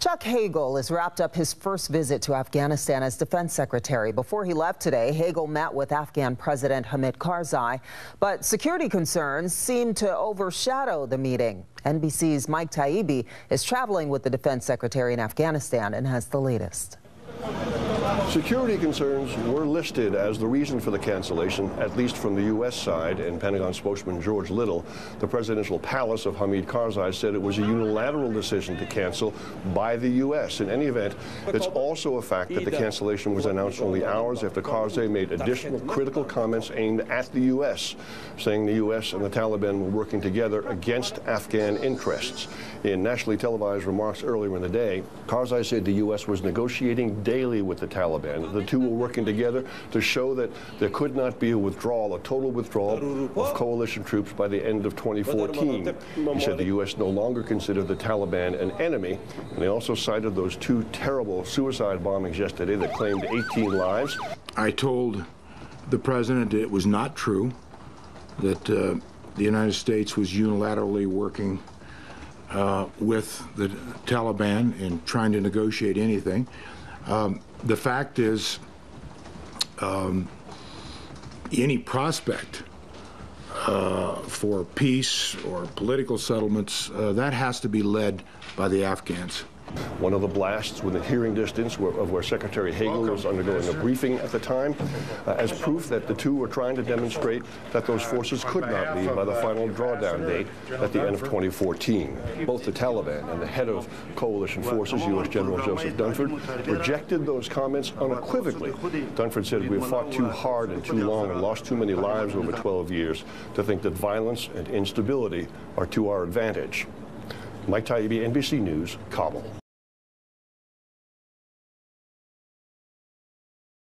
Chuck Hagel has wrapped up his first visit to Afghanistan as defense secretary. Before he left today, Hagel met with Afghan President Hamid Karzai, but security concerns seem to overshadow the meeting. NBC's Mike Taibbi is traveling with the defense secretary in Afghanistan and has the latest. Security concerns were listed as the reason for the cancellation, at least from the U.S. side, and Pentagon spokesman George Little, the presidential palace of Hamid Karzai, said it was a unilateral decision to cancel by the U.S. In any event, it's also a fact that the cancellation was announced only hours after Karzai made additional critical comments aimed at the U.S., saying the U.S. and the Taliban were working together against Afghan interests. In nationally televised remarks earlier in the day, Karzai said the U.S. was negotiating daily with the Taliban. The two were working together to show that there could not be a withdrawal, a total withdrawal of coalition troops by the end of 2014. He said the U.S. no longer considered the Taliban an enemy, and they also cited those two terrible suicide bombings yesterday that claimed 18 lives. I told the president it was not true that the United States was unilaterally working with the Taliban in trying to negotiate anything. The fact is, any prospect for peace or political settlements, that has to be led by the Afghans. One of the blasts within hearing distance of where Secretary Hagel was undergoing a briefing at the time, as proof that the two were trying to demonstrate that those forces could not leave by the final drawdown date at the end of 2014. Both the Taliban and the head of coalition forces, U.S. General Joseph Dunford, rejected those comments unequivocally. Dunford said, "We have fought too hard and too long and lost too many lives over 12 years to think that violence and instability are to our advantage." Mike Taibbi, NBC News, Kabul.